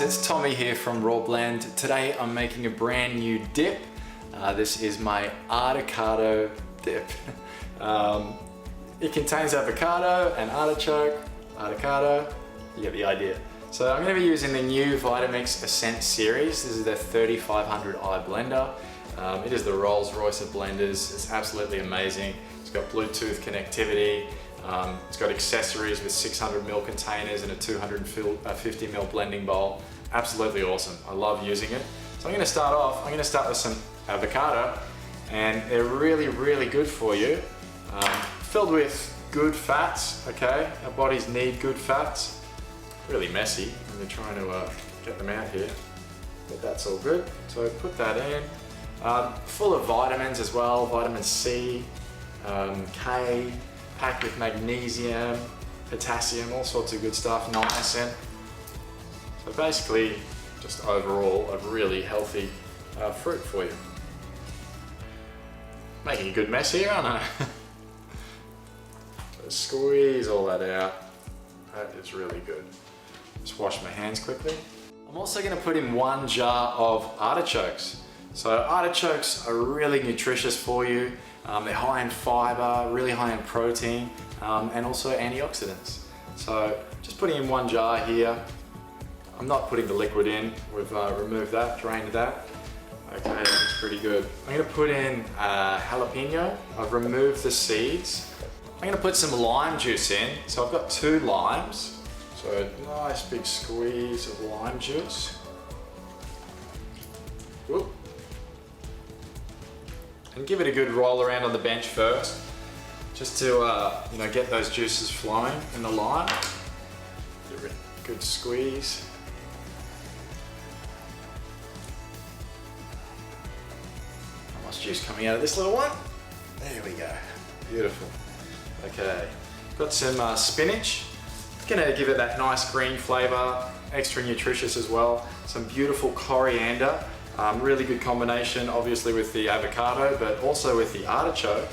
it's Tommy here from Raw Blend. Today I'm making a brand new dip. This is my Articado Dip. It contains avocado and artichoke, Articado, you get the idea. So I'm going to be using the new Vitamix Ascent series. This is their 3500i Blender. It is the Rolls Royce of blenders. It's absolutely amazing. It's got Bluetooth connectivity. It's got accessories with 600ml containers and a 250ml blending bowl. Absolutely awesome. I love using it. So I'm going to start with some avocado, and they're really, really good for you. Filled with good fats, okay? Our bodies need good fats. Really messy. I'm trying to get them out here, but that's all good. So put that in. Full of vitamins as well, vitamin C, K, packed with magnesium, potassium, all sorts of good stuff, niacin. So basically, just overall, a really healthy fruit for you. Making a good mess here, aren't I? So squeeze all that out. That is really good. Just wash my hands quickly. I'm also going to put in 1 jar of artichokes. So artichokes are really nutritious for you. They're high in fiber, really high in protein, and also antioxidants. So just putting in 1 jar here. I'm not putting the liquid in. We've removed that, drained that. Okay, that looks pretty good. I'm going to put in jalapeno. I've removed the seeds. I'm going to put some lime juice in. So I've got 2 limes. So a nice big squeeze of lime juice. Whoop. And give it a good roll around on the bench first, just to get those juices flowing in the lime. Give it a good squeeze. Not much juice coming out of this little one. There we go. Beautiful. Okay, got some spinach. Gonna give it that nice green flavor, extra nutritious as well. Some beautiful coriander. Really good combination, obviously with the avocado, but also with the artichoke.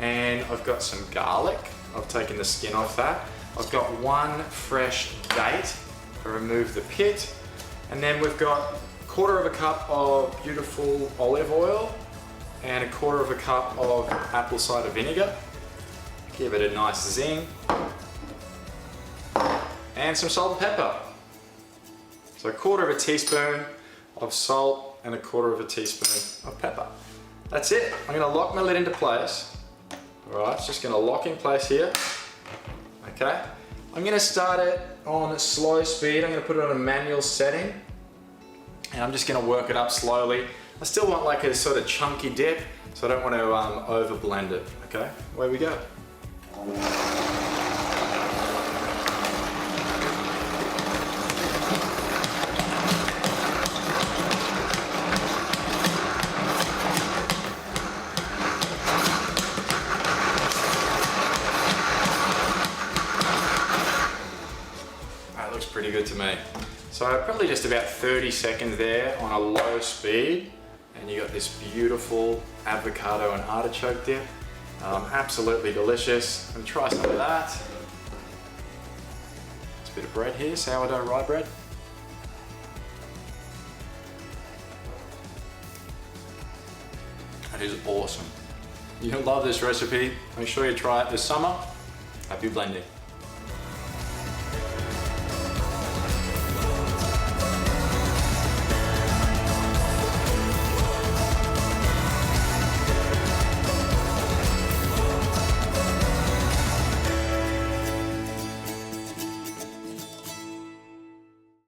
And I've got some garlic. I've taken the skin off that. I've got 1 fresh date. I removed the pit. And then we've got 1/4 cup of beautiful olive oil and 1/4 cup of apple cider vinegar. Give it a nice zing. And some salt and pepper. So 1/4 teaspoon of salt and 1/4 teaspoon of pepper. That's it. I'm going to lock my lid into place. Alright, it's just going to lock in place here. Okay. I'm going to start it on slow speed. I'm going to put it on a manual setting. And I'm just going to work it up slowly. I still want like a sort of chunky dip, so I don't want to over blend it. Okay, away we go. Pretty good to me. So probably just about 30 seconds there on a low speed, and you got this beautiful avocado and artichoke dip. Absolutely delicious. I'm gonna try some of that. Just a bit of bread here, sourdough rye bread. That is awesome. You'll love this recipe. Make sure you try it this summer. Happy blending.